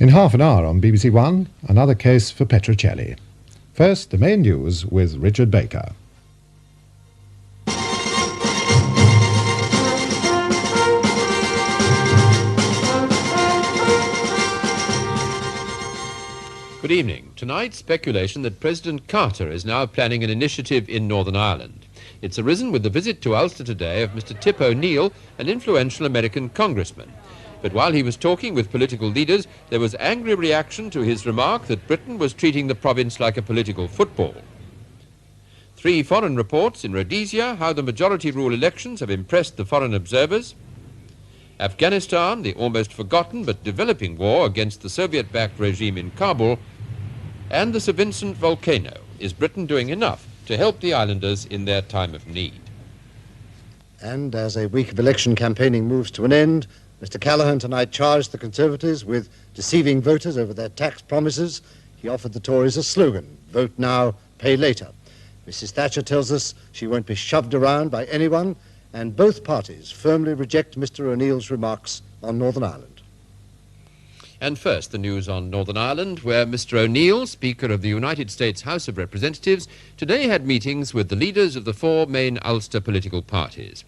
In half an hour on BBC1, another case for Petrocelli. First, the main news with Richard Baker. Good evening. Tonight, speculation that President Carter is now planning an initiative in Northern Ireland. It's arisen with the visit to Ulster today of Mr. Tip O'Neill, an influential American congressman. But while he was talking with political leaders, there was angry reaction to his remark that Britain was treating the province like a political football. 3 foreign reports in Rhodesia, how the majority rule elections have impressed the foreign observers. Afghanistan, the almost forgotten but developing war against the Soviet-backed regime in Kabul. And the St. Vincent volcano. Is Britain doing enough to help the islanders in their time of need? And as a week of election campaigning moves to an end, Mr. Callaghan tonight charged the Conservatives with deceiving voters over their tax promises. He offered the Tories a slogan, vote now, pay later. Mrs. Thatcher tells us she won't be shoved around by anyone, and both parties firmly reject Mr. O'Neill's remarks on Northern Ireland. And first, the news on Northern Ireland, where Mr. O'Neill, Speaker of the United States House of Representatives, today had meetings with the leaders of the 4 main Ulster political parties.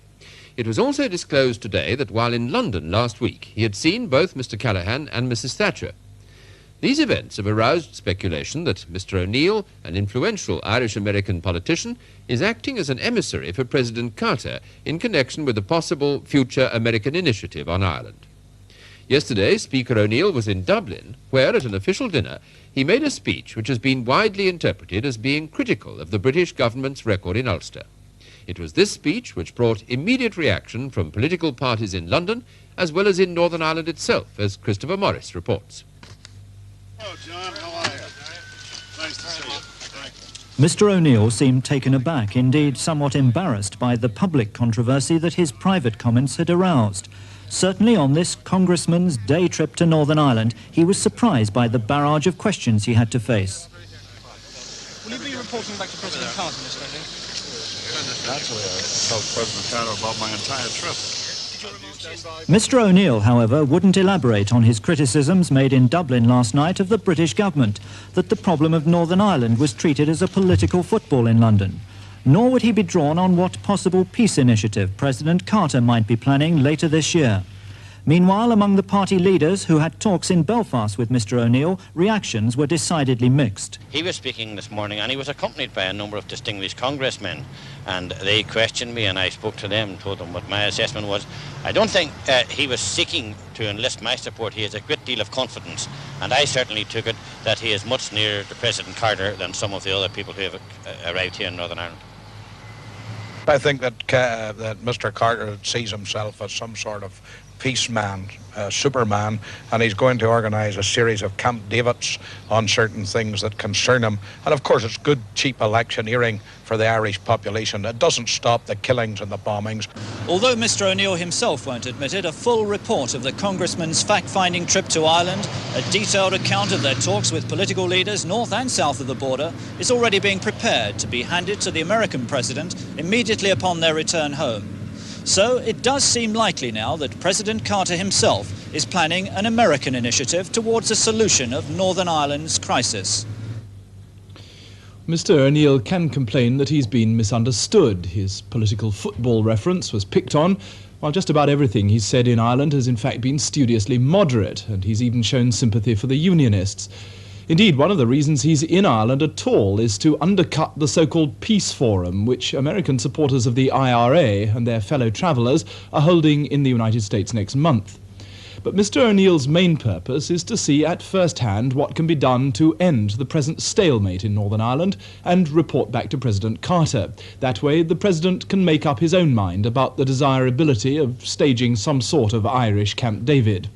It was also disclosed today that while in London last week, he had seen both Mr. Callaghan and Mrs. Thatcher. These events have aroused speculation that Mr. O'Neill, an influential Irish-American politician, is acting as an emissary for President Carter in connection with a possible future American initiative on Ireland. Yesterday, Speaker O'Neill was in Dublin, where at an official dinner he made a speech which has been widely interpreted as being critical of the British government's record in Ulster. It was this speech which brought immediate reaction from political parties in London as well as in Northern Ireland itself, as Christopher Morris reports. Hello, John. How are you? Nice to see you. Mr. O'Neill seemed taken aback, indeed somewhat embarrassed by the public controversy that his private comments had aroused. Certainly on this congressman's day trip to Northern Ireland, he was surprised by the barrage of questions he had to face. Will you be reporting back to President Carter, Mr. O'Neill? Naturally, I told President Carter about my entire trip. Mr. O'Neill, however, wouldn't elaborate on his criticisms made in Dublin last night of the British government, that the problem of Northern Ireland was treated as a political football in London. Nor would he be drawn on what possible peace initiative President Carter might be planning later this year. Meanwhile, among the party leaders who had talks in Belfast with Mr. O'Neill, reactions were decidedly mixed. He was speaking this morning and he was accompanied by a number of distinguished congressmen, and they questioned me and I spoke to them and told them what my assessment was. I don't think he was seeking to enlist my support. He has a great deal of confidence, and I certainly took it that he is much nearer to President Carter than some of the other people who have arrived here in Northern Ireland. I think that Mr. Carter sees himself as some sort of peace man, Superman, and he's going to organise a series of Camp Davids on certain things that concern him. And of course it's good, cheap electioneering for the Irish population. It doesn't stop the killings and the bombings. Although Mr. O'Neill himself won't admit it, a full report of the congressman's fact-finding trip to Ireland, a detailed account of their talks with political leaders north and south of the border, is already being prepared to be handed to the American president immediately upon their return home. So it does seem likely now that President Carter himself is planning an American initiative towards a solution of Northern Ireland's crisis. Mr. O'Neill can complain that he's been misunderstood. His political football reference was picked on, while just about everything he's said in Ireland has in fact been studiously moderate, and he's even shown sympathy for the Unionists. Indeed, one of the reasons he's in Ireland at all is to undercut the so-called Peace Forum, which American supporters of the IRA and their fellow travellers are holding in the United States next month. But Mr. O'Neill's main purpose is to see at first hand what can be done to end the present stalemate in Northern Ireland and report back to President Carter. That way the President can make up his own mind about the desirability of staging some sort of Irish Camp David.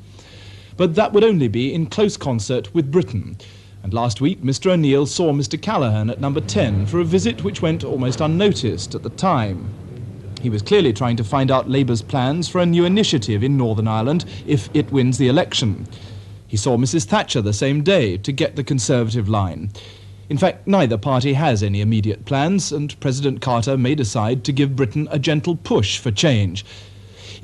But that would only be in close concert with Britain. And last week, Mr. O'Neill saw Mr. Callaghan at number 10 for a visit which went almost unnoticed at the time. He was clearly trying to find out Labour's plans for a new initiative in Northern Ireland if it wins the election. He saw Mrs. Thatcher the same day to get the Conservative line. In fact, neither party has any immediate plans, and President Carter may decide to give Britain a gentle push for change.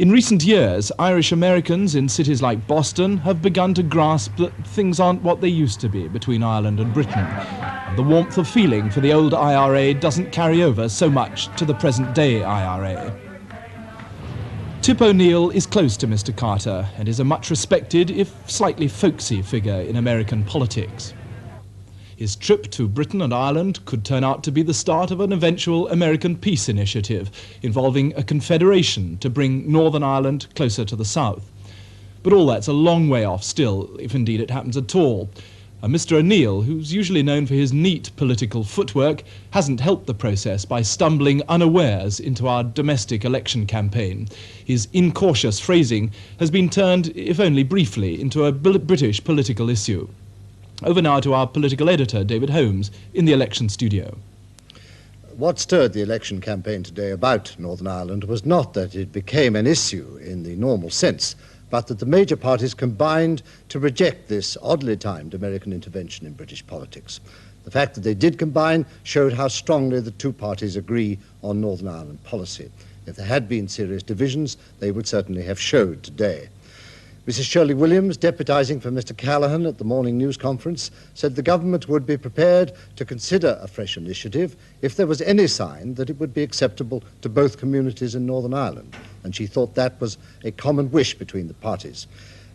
In recent years, Irish Americans in cities like Boston have begun to grasp that things aren't what they used to be between Ireland and Britain. And the warmth of feeling for the old IRA doesn't carry over so much to the present-day IRA. Tip O'Neill is close to Mr. Carter and is a much respected, if slightly folksy, figure in American politics. His trip to Britain and Ireland could turn out to be the start of an eventual American peace initiative involving a confederation to bring Northern Ireland closer to the south. But all that's a long way off still, if indeed it happens at all. And Mr. O'Neill, who's usually known for his neat political footwork, hasn't helped the process by stumbling unawares into our domestic election campaign. His incautious phrasing has been turned, if only briefly, into a British political issue. Over now to our political editor, David Holmes, in the election studio. What stirred the election campaign today about Northern Ireland was not that it became an issue in the normal sense, but that the major parties combined to reject this oddly timed American intervention in British politics. The fact that they did combine showed how strongly the two parties agree on Northern Ireland policy. If there had been serious divisions, they would certainly have showed today. Mrs. Shirley Williams, deputising for Mr. Callaghan at the morning news conference, said the government would be prepared to consider a fresh initiative if there was any sign that it would be acceptable to both communities in Northern Ireland, and she thought that was a common wish between the parties.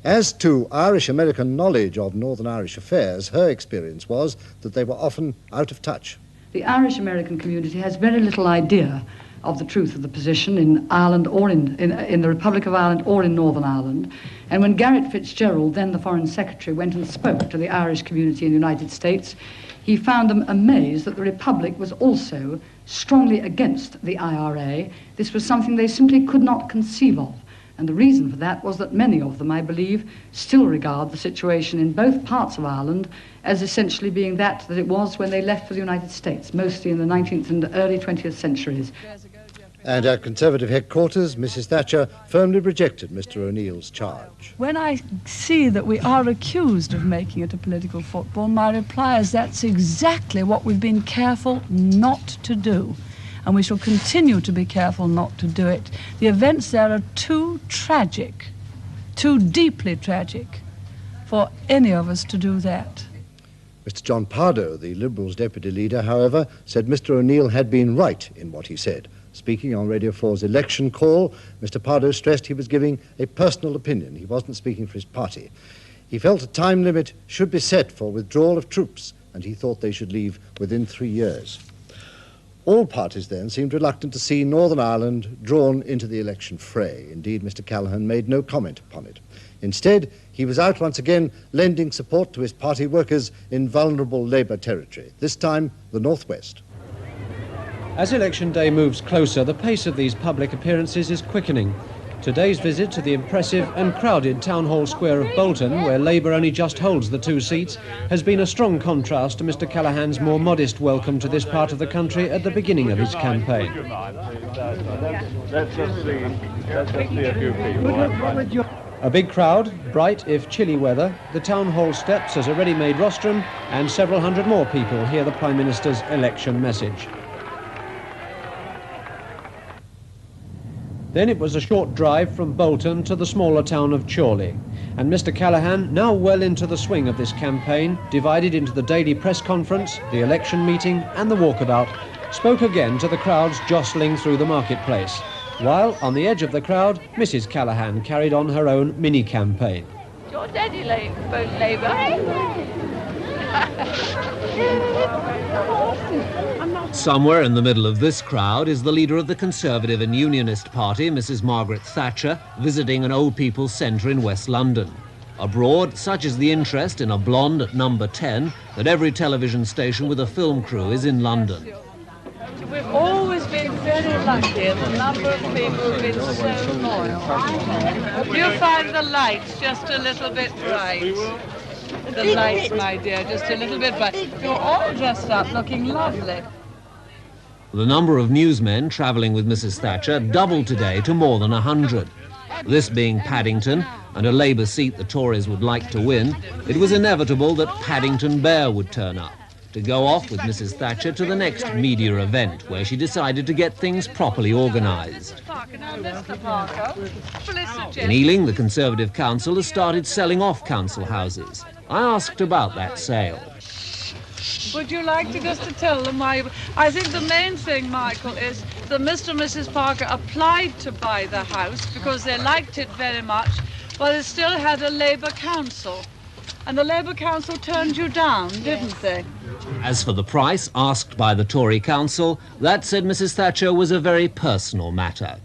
As to Irish-American knowledge of Northern Irish affairs, her experience was that they were often out of touch. The Irish-American community has very little idea of the truth of the position in Ireland or in the Republic of Ireland or in Northern Ireland. And when Garret Fitzgerald, then the Foreign Secretary, went and spoke to the Irish community in the United States, he found them amazed that the Republic was also strongly against the IRA. This was something they simply could not conceive of. And the reason for that was that many of them, I believe, still regard the situation in both parts of Ireland as essentially being that it was when they left for the United States, mostly in the 19th and early 20th centuries. And at Conservative headquarters, Mrs. Thatcher firmly rejected Mr. O'Neill's charge. When I see that we are accused of making it a political football, my reply is that's exactly what we've been careful not to do. And we shall continue to be careful not to do it. The events there are too tragic, too deeply tragic, for any of us to do that. Mr. John Pardoe, the Liberals' deputy leader, however, said Mr. O'Neill had been right in what he said. Speaking on Radio 4's election call, Mr. Pardoe stressed he was giving a personal opinion. He wasn't speaking for his party. He felt a time limit should be set for withdrawal of troops, and he thought they should leave within 3 years. All parties then seemed reluctant to see Northern Ireland drawn into the election fray. Indeed, Mr. Callaghan made no comment upon it. Instead, he was out once again lending support to his party workers in vulnerable Labour territory, this time the North West. As election day moves closer, the pace of these public appearances is quickening. Today's visit to the impressive and crowded Town Hall Square of Bolton, where Labour only just holds the 2 seats, has been a strong contrast to Mr. Callaghan's more modest welcome to this part of the country at the beginning of his campaign. Let's just see a few people. A big crowd, bright if chilly weather, the Town Hall steps as a ready-made rostrum, and several hundred more people hear the Prime Minister's election message. Then it was a short drive from Bolton to the smaller town of Chorley. And Mr. Callaghan, now well into the swing of this campaign, divided into the daily press conference, the election meeting and the walkabout, spoke again to the crowds jostling through the marketplace. While, on the edge of the crowd, Mrs. Callaghan carried on her own mini-campaign. Your daddy vote Labour. Somewhere in the middle of this crowd is the leader of the Conservative and Unionist Party, Mrs. Margaret Thatcher, visiting an old people's centre in West London. Abroad, such is the interest in a blonde at number 10 that every television station with a film crew is in London. We've always been very lucky, and the number of people have been so loyal. Do you find the lights just a little bit bright? The lights, my dear, just a little bit bright. You're all dressed up, looking lovely. The number of newsmen travelling with Mrs. Thatcher doubled today to more than 100. This being Paddington, and a Labour seat the Tories would like to win, it was inevitable that Paddington Bear would turn up. to go off with Mrs. Thatcher to the next media event, where she decided to get things properly organised. In Ealing, the Conservative Council has started selling off council houses. I asked about that sale. Would you like to just to tell them why? I think the main thing, Michael, is that Mr. and Mrs. Parker applied to buy the house because they liked it very much, but it still had a Labour council. And the Labour council turned you down, didn't they? As for the price asked by the Tory council, that, said Mrs. Thatcher, was a very personal matter.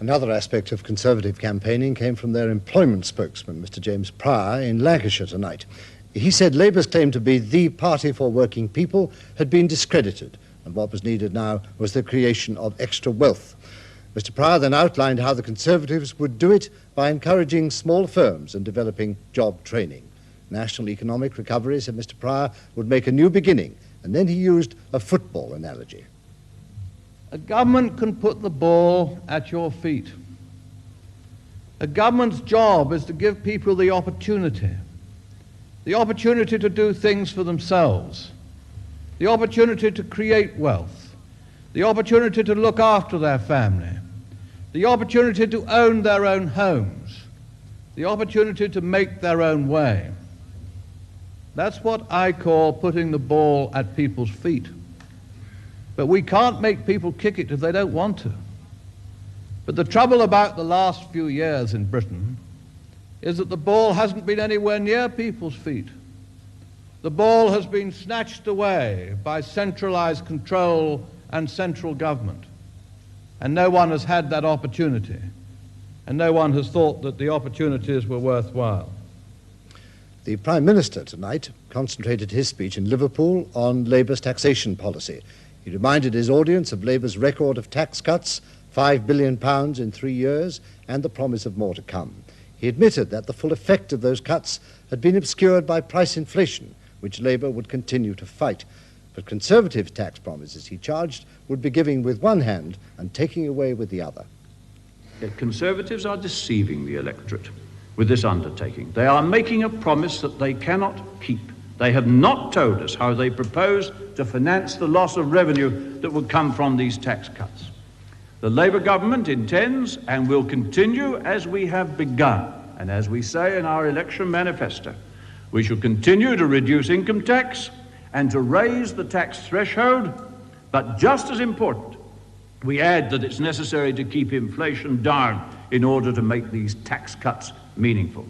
Another aspect of Conservative campaigning came from their employment spokesman, Mr. James Pryor, in Lancashire tonight. He said Labour's claim to be the party for working people had been discredited, and what was needed now was the creation of extra wealth. Mr. Pryor then outlined how the Conservatives would do it by encouraging small firms and developing job training. National economic recovery, said Mr. Pryor, would make a new beginning, and then he used a football analogy. A government can put the ball at your feet. A government's job is to give people the opportunity to do things for themselves, the opportunity to create wealth, the opportunity to look after their family, the opportunity to own their own homes, the opportunity to make their own way. That's what I call putting the ball at people's feet. But we can't make people kick it if they don't want to. But the trouble about the last few years in Britain is that the ball hasn't been anywhere near people's feet. The ball has been snatched away by centralized control and central government. And no one has had that opportunity. And no one has thought that the opportunities were worthwhile. The Prime Minister tonight concentrated his speech in Liverpool on Labour's taxation policy. He reminded his audience of Labour's record of tax cuts, £5 billion in 3 years, and the promise of more to come. He admitted that the full effect of those cuts had been obscured by price inflation, which Labour would continue to fight. But Conservative tax promises, he charged, would be giving with one hand and taking away with the other. Yet Conservatives are deceiving the electorate with this undertaking. They are making a promise that they cannot keep. They have not told us how they propose to finance the loss of revenue that would come from these tax cuts. The Labour government intends and will continue as we have begun, and as we say in our election manifesto. We shall continue to reduce income tax and to raise the tax threshold, but just as important, we add that it's necessary to keep inflation down in order to make these tax cuts meaningful.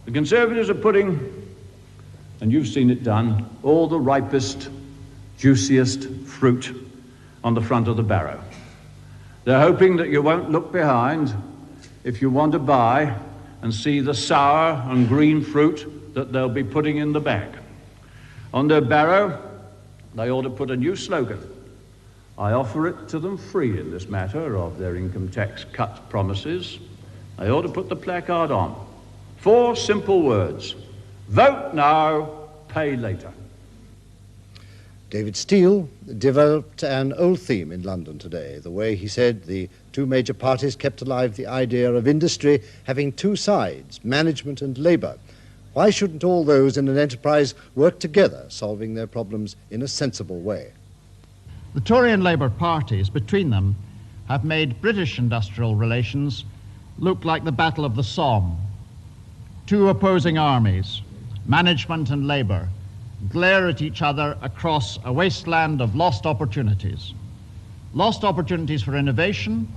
The Conservatives are putting, and you've seen it done, all the ripest, juiciest fruit on the front of the barrow. They're hoping that you won't look behind if you want to buy and see the sour and green fruit that they'll be putting in the bag. On their barrow, they ought to put a new slogan. I offer it to them free in this matter of their income tax cut promises. They ought to put the placard on. 4 simple words. Vote now, pay later. David Steele developed an old theme in London today, the way he said the two major parties kept alive the idea of industry having two sides, management and labour. Why shouldn't all those in an enterprise work together, solving their problems in a sensible way? The Tory and Labour parties between them have made British industrial relations look like the Battle of the Somme. Two opposing armies, management and labour, glare at each other across a wasteland of lost opportunities. Lost opportunities for innovation,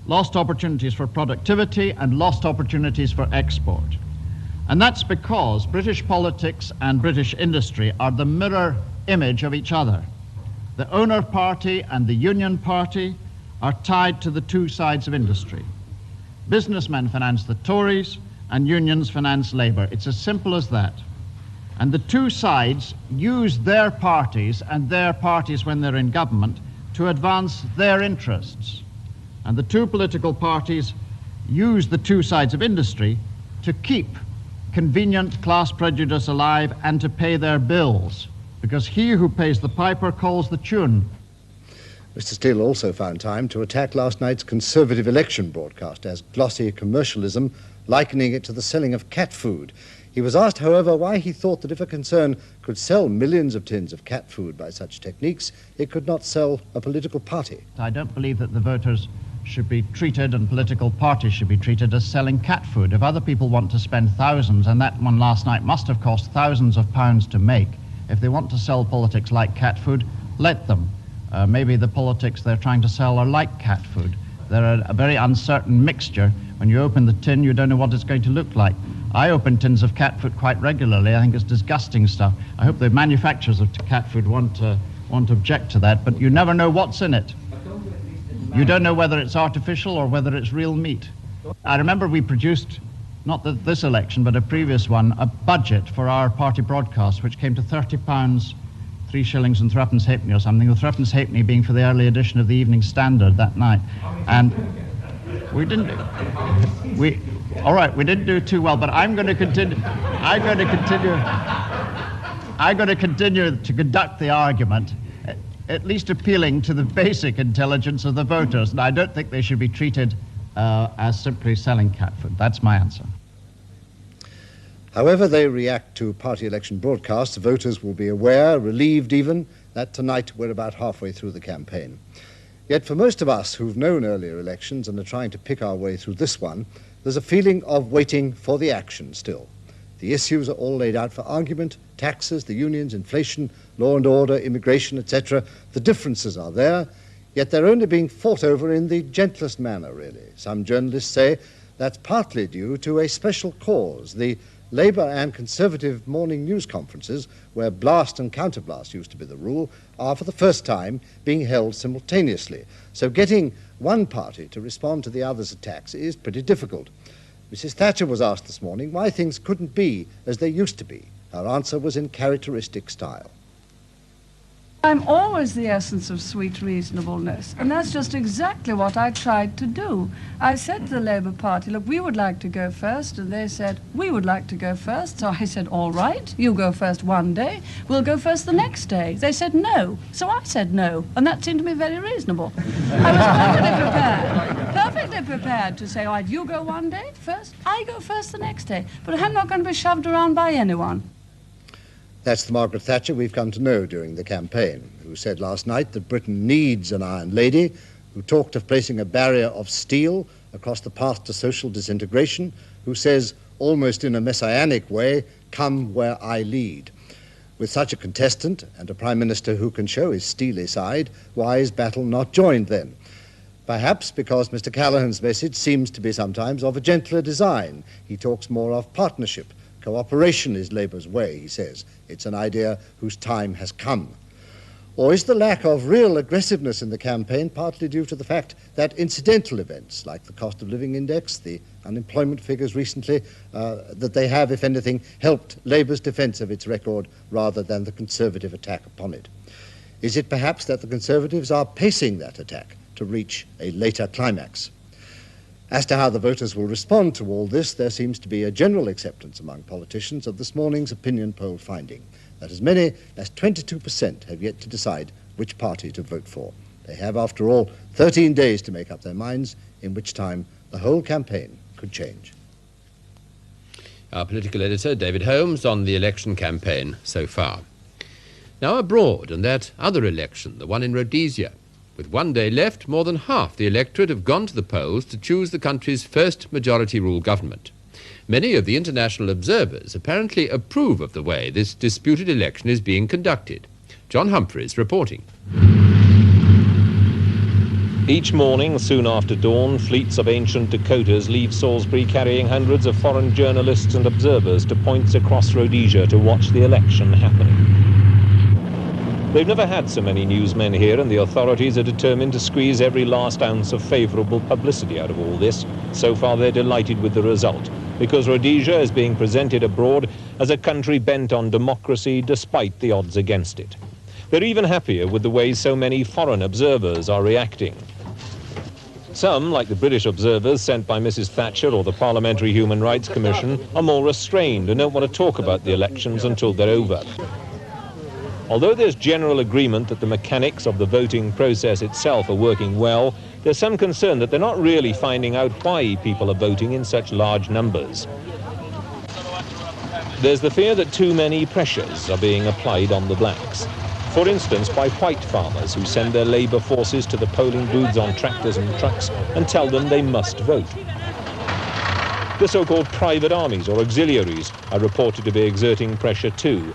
lost opportunities for productivity, and lost opportunities for export. And that's because British politics and British industry are the mirror image of each other. The owner party and the union party are tied to the two sides of industry. Businessmen finance the Tories and unions finance Labour. It's as simple as that. And the two sides use their parties and their parties when they're in government to advance their interests. And the two political parties use the two sides of industry to keep convenient class prejudice alive and to pay their bills, because he who pays the piper calls the tune. Mr. Steele also found time to attack last night's Conservative election broadcast as glossy commercialism likening it to the selling of cat food. He was asked, however, why he thought that if a concern could sell millions of tins of cat food by such techniques, it could not sell a political party. I don't believe that the voters should be treated and political parties should be treated as selling cat food. If other people want to spend thousands, and that one last night must have cost thousands of pounds to make, if they want to sell politics like cat food, let them. Maybe the politics they're trying to sell are like cat food. They're a very uncertain mixture. When you open the tin, you don't know what it's going to look like. I open tins of cat food quite regularly. I think it's disgusting stuff. I hope the manufacturers of cat food won't object to that, but you never know what's in it. You don't know whether it's artificial or whether it's real meat. I remember we produced, not this election, but a previous one, a budget for our party broadcast, which came to £30, 3 shillings and threepence halfpenny or something, the threepence halfpenny being for the early edition of the Evening Standard that night. And we didn't do too well, but I'm going to continue to conduct the argument, at least appealing to the basic intelligence of the voters, and I don't think they should be treated as simply selling cat food. That's my answer. However they react to party election broadcasts, voters will be aware, relieved even, that tonight we're about halfway through the campaign. Yet for most of us who've known earlier elections and are trying to pick our way through this one, there's a feeling of waiting for the action still. The issues are all laid out for argument: taxes, the unions, inflation, law and order, immigration, etc. The differences are there, yet they're only being fought over in the gentlest manner, really. Some journalists say that's partly due to a special cause. The Labour and Conservative morning news conferences, where blast and counterblast used to be the rule, are for the first time being held simultaneously. So getting one party to respond to the other's attacks is pretty difficult. Mrs. Thatcher was asked this morning why things couldn't be as they used to be. Her answer was in characteristic style. I'm always the essence of sweet reasonableness, and that's just exactly what I tried to do. I said to the Labour Party, look, we would like to go first, and they said, we would like to go first. So I said, all right, you go first one day, we'll go first the next day. They said no, so I said no, and that seemed to me very reasonable. I was perfectly prepared to say, all right, you go one day first, I go first the next day, but I'm not going to be shoved around by anyone. That's the Margaret Thatcher we've come to know during the campaign, who said last night that Britain needs an Iron Lady, who talked of placing a barrier of steel across the path to social disintegration, who says, almost in a messianic way, come where I lead. With such a contestant and a Prime Minister who can show his steely side, why is battle not joined then? Perhaps because Mr. Callaghan's message seems to be sometimes of a gentler design. He talks more of partnership. Cooperation is Labour's way, he says. It's an idea whose time has come. Or is the lack of real aggressiveness in the campaign partly due to the fact that incidental events, like the cost of living index, the unemployment figures recently, that they have, if anything, helped Labour's defence of its record rather than the Conservative attack upon it? Is it perhaps that the Conservatives are pacing that attack to reach a later climax? As to how the voters will respond to all this, there seems to be a general acceptance among politicians of this morning's opinion poll finding, that as many as 22% have yet to decide which party to vote for. They have, after all, 13 days to make up their minds, in which time the whole campaign could change. Our political editor, David Holmes, on the election campaign so far. Now abroad, and that other election, the one in Rhodesia. With 1 day left, more than half the electorate have gone to the polls to choose the country's first majority-rule government. Many of the international observers apparently approve of the way this disputed election is being conducted. John Humphreys reporting. Each morning, soon after dawn, fleets of ancient Dakotas leave Salisbury carrying hundreds of foreign journalists and observers to points across Rhodesia to watch the election happening. They've never had so many newsmen here, and the authorities are determined to squeeze every last ounce of favourable publicity out of all this. So far, they're delighted with the result, because Rhodesia is being presented abroad as a country bent on democracy despite the odds against it. They're even happier with the way so many foreign observers are reacting. Some, like the British observers sent by Mrs. Thatcher or the Parliamentary Human Rights Commission, are more restrained and don't want to talk about the elections until they're over. Although there's general agreement that the mechanics of the voting process itself are working well, there's some concern that they're not really finding out why people are voting in such large numbers. There's the fear that too many pressures are being applied on the blacks. For instance, by white farmers who send their labour forces to the polling booths on tractors and trucks and tell them they must vote. The so-called private armies or auxiliaries are reported to be exerting pressure too.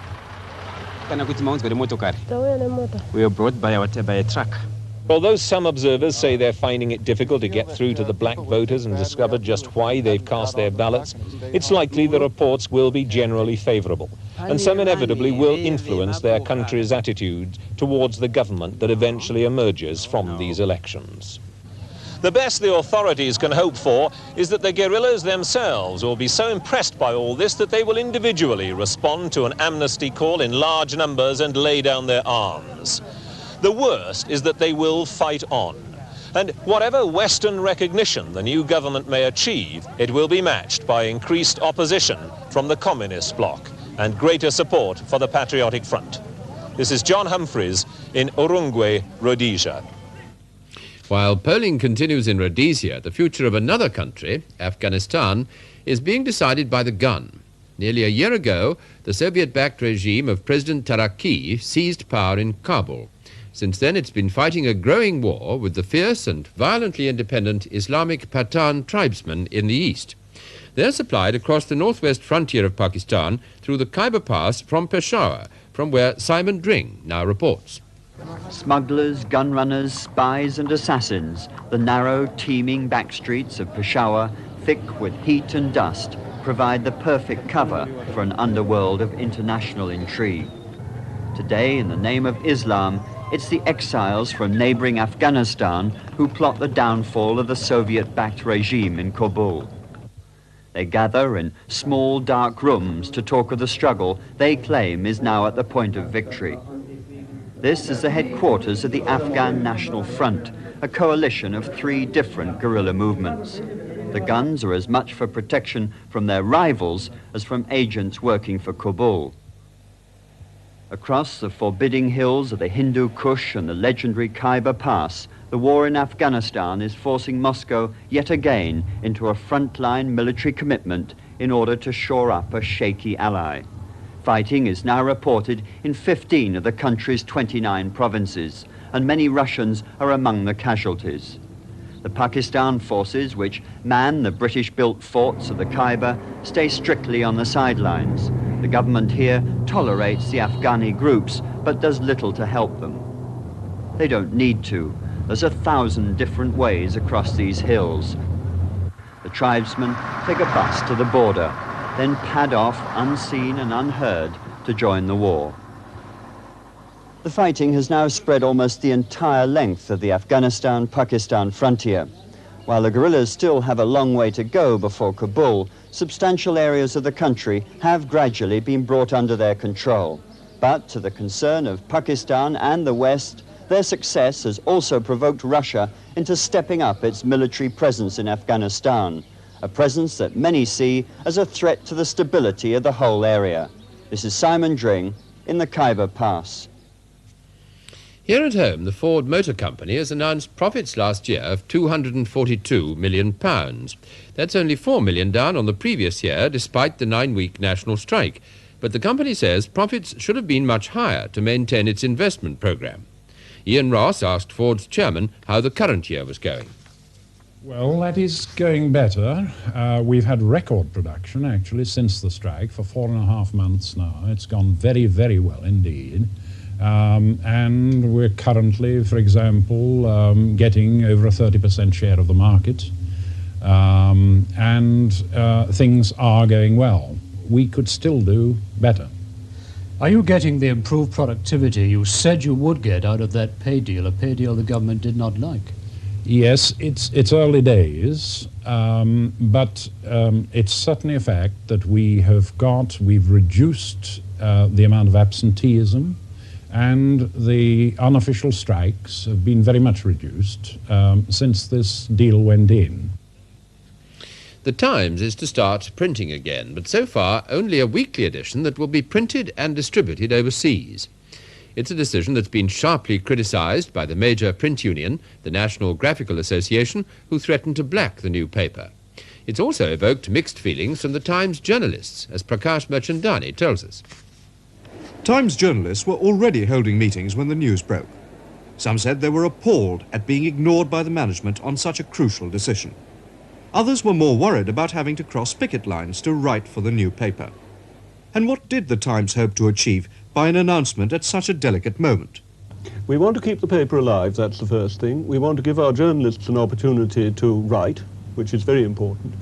We were brought by a truck. Although some observers say they're finding it difficult to get through to the black voters and discover just why they've cast their ballots, it's likely the reports will be generally favourable, and some inevitably will influence their country's attitude towards the government that eventually emerges from these elections. The best the authorities can hope for is that the guerrillas themselves will be so impressed by all this that they will individually respond to an amnesty call in large numbers and lay down their arms. The worst is that they will fight on. And whatever Western recognition the new government may achieve, it will be matched by increased opposition from the communist bloc and greater support for the Patriotic Front. This is John Humphreys in Urungwe, Rhodesia. While polling continues in Rhodesia, the future of another country, Afghanistan, is being decided by the gun. Nearly a year ago, the Soviet-backed regime of President Taraki seized power in Kabul. Since then, it's been fighting a growing war with the fierce and violently independent Islamic Pathan tribesmen in the east. They're supplied across the northwest frontier of Pakistan through the Khyber Pass from Peshawar, from where Simon Dring now reports. Smugglers, gun runners, spies and assassins, the narrow, teeming back streets of Peshawar, thick with heat and dust, provide the perfect cover for an underworld of international intrigue. Today, in the name of Islam, it's the exiles from neighboring Afghanistan who plot the downfall of the Soviet-backed regime in Kabul. They gather in small, dark rooms to talk of the struggle they claim is now at the point of victory. This is the headquarters of the Afghan National Front, a coalition of 3 different guerrilla movements. The guns are as much for protection from their rivals as from agents working for Kabul. Across the forbidding hills of the Hindu Kush and the legendary Khyber Pass, the war in Afghanistan is forcing Moscow yet again into a frontline military commitment in order to shore up a shaky ally. Fighting is now reported in 15 of the country's 29 provinces, and many Russians are among the casualties. The Pakistan forces, which man the British-built forts of the Khyber, stay strictly on the sidelines. The government here tolerates the Afghani groups, but does little to help them. They don't need to. There's 1,000 different ways across these hills. The tribesmen take a bus to the border, then pad off unseen and unheard to join the war. The fighting has now spread almost the entire length of the Afghanistan-Pakistan frontier. While the guerrillas still have a long way to go before Kabul, substantial areas of the country have gradually been brought under their control. But to the concern of Pakistan and the West, their success has also provoked Russia into stepping up its military presence in Afghanistan, a presence that many see as a threat to the stability of the whole area. This is Simon Dring in the Khyber Pass. Here at home, the Ford Motor Company has announced profits last year of £242 million. That's only £4 million down on the previous year, despite the 9-week national strike. But the company says profits should have been much higher to maintain its investment programme. Ian Ross asked Ford's chairman how the current year was going. Well, that is going better. We've had record production, actually, since the strike for 4.5 months now. It's gone very, very well indeed. And we're currently, for example, getting over a 30% share of the market. And things are going well. We could still do better. Are you getting the improved productivity you said you would get out of that pay deal, a pay deal the government did not like? Yes, it's early days, but it's certainly a fact that we've reduced the amount of absenteeism, and the unofficial strikes have been very much reduced since this deal went in. The Times is to start printing again, but so far only a weekly edition that will be printed and distributed overseas. It's a decision that's been sharply criticised by the major print union, the National Graphical Association, who threatened to black the new paper. It's also evoked mixed feelings from the Times journalists, as Prakash Merchandani tells us. Times journalists were already holding meetings when the news broke. Some said they were appalled at being ignored by the management on such a crucial decision. Others were more worried about having to cross picket lines to write for the new paper. And what did the Times hope to achieve by an announcement at such a delicate moment? We want to keep the paper alive, that's the first thing. We want to give our journalists an opportunity to write, which is very important.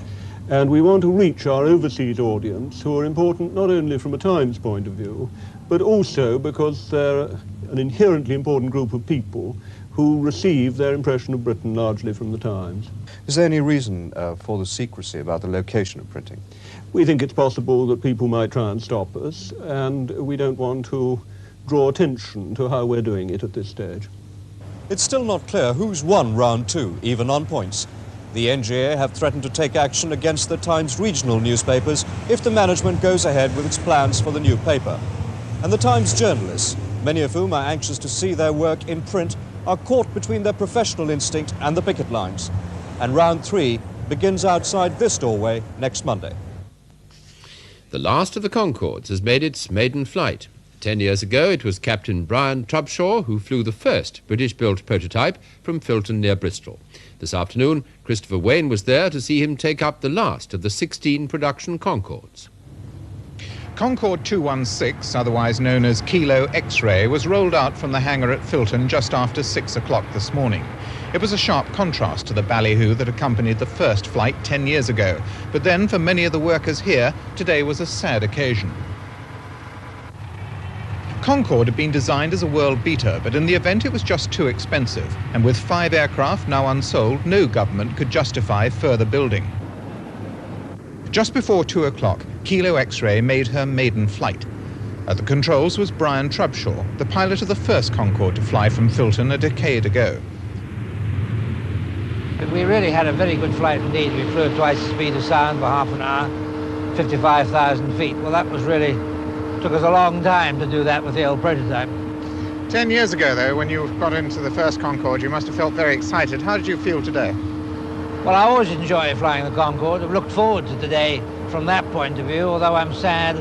And we want to reach our overseas audience, who are important not only from a Times point of view, but also because they're an inherently important group of people who receive their impression of Britain largely from the Times. Is there any reason for the secrecy about the location of printing? We think it's possible that people might try and stop us, and we don't want to draw attention to how we're doing it at this stage. It's still not clear who's won round two, even on points. The NGA have threatened to take action against the Times regional newspapers if the management goes ahead with its plans for the new paper. And the Times journalists, many of whom are anxious to see their work in print, are caught between their professional instinct and the picket lines. And round three begins outside this doorway next Monday. The last of the Concords has made its maiden flight. 10 years ago, it was Captain Brian Trubshaw who flew the first British-built prototype from Filton near Bristol. This afternoon, Christopher Wayne was there to see him take up the last of the 16 production Concords. Concorde 216, otherwise known as Kilo X-ray, was rolled out from the hangar at Filton just after 6 o'clock this morning. It was a sharp contrast to the ballyhoo that accompanied the first flight 10 years ago. But then, for many of the workers here, today was a sad occasion. Concorde had been designed as a world beater, but in the event it was just too expensive. And with 5 aircraft now unsold, no government could justify further building. Just before 2 o'clock, Kilo X-ray made her maiden flight. At the controls was Brian Trubshaw, the pilot of the first Concorde to fly from Filton a decade ago. We really had a very good flight indeed. We flew at twice the speed of sound for half an hour, 55,000 feet. Well, that was really, took us a long time to do that with the old prototype. 10 years ago, though, when you got into the first Concorde, you must have felt very excited. How did you feel today? Well, I always enjoy flying the Concorde. I've looked forward to today from that point of view, although I'm sad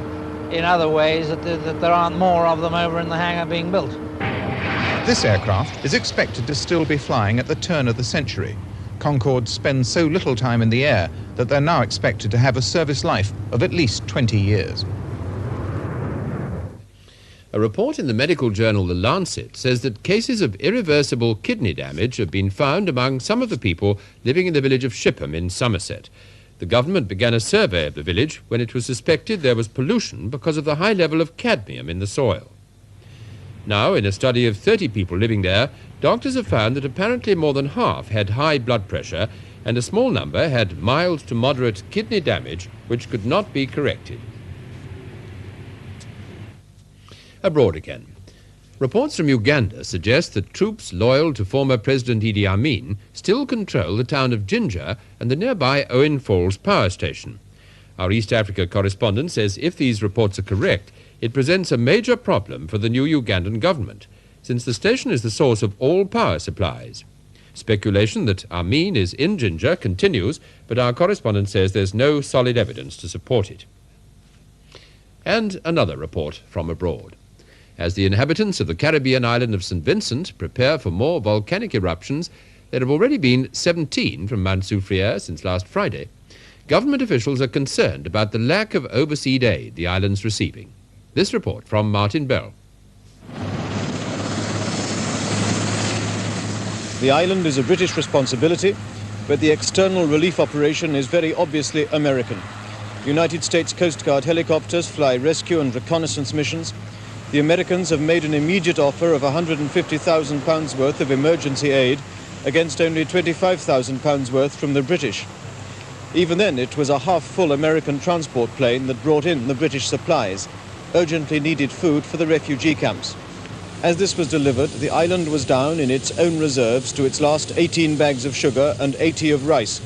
in other ways that there aren't more of them over in the hangar being built. This aircraft is expected to still be flying at the turn of the century. Concordes spend so little time in the air that they're now expected to have a service life of at least 20 years. A report in the medical journal The Lancet says that cases of irreversible kidney damage have been found among some of the people living in the village of Shipham in Somerset. The government began a survey of the village when it was suspected there was pollution because of the high level of cadmium in the soil. Now, in a study of 30 people living there, doctors have found that apparently more than half had high blood pressure and a small number had mild to moderate kidney damage which could not be corrected. Abroad again. Reports from Uganda suggest that troops loyal to former President Idi Amin still control the town of Jinja and the nearby Owen Falls power station. Our East Africa correspondent says if these reports are correct, it presents a major problem for the new Ugandan government, since the station is the source of all power supplies. Speculation that Amin is in Jinja continues, but our correspondent says there's no solid evidence to support it. And another report from abroad. As the inhabitants of the Caribbean island of St. Vincent prepare for more volcanic eruptions, there have already been 17 from Mount Soufriere since last Friday. Government officials are concerned about the lack of overseas aid the island's receiving. This report from Martin Bell. The island is a British responsibility, but the external relief operation is very obviously American. United States Coast Guard helicopters fly rescue and reconnaissance missions. The Americans have made an immediate offer of £150,000 worth of emergency aid against only £25,000 worth from the British. Even then, it was a half-full American transport plane that brought in the British supplies, urgently needed food for the refugee camps. As this was delivered, the island was down in its own reserves to its last 18 bags of sugar and 80 of rice.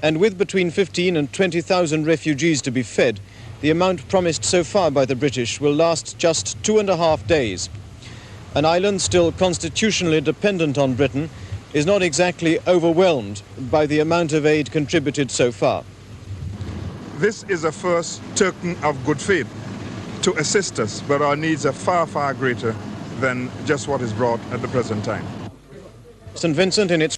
And with between 15 and 20,000 refugees to be fed, the amount promised so far by the British will last just 2.5 days. An island still constitutionally dependent on Britain is not exactly overwhelmed by the amount of aid contributed so far. This is a first token of good faith to assist us, but our needs are far, far greater than just what is brought at the present time. St. Vincent in its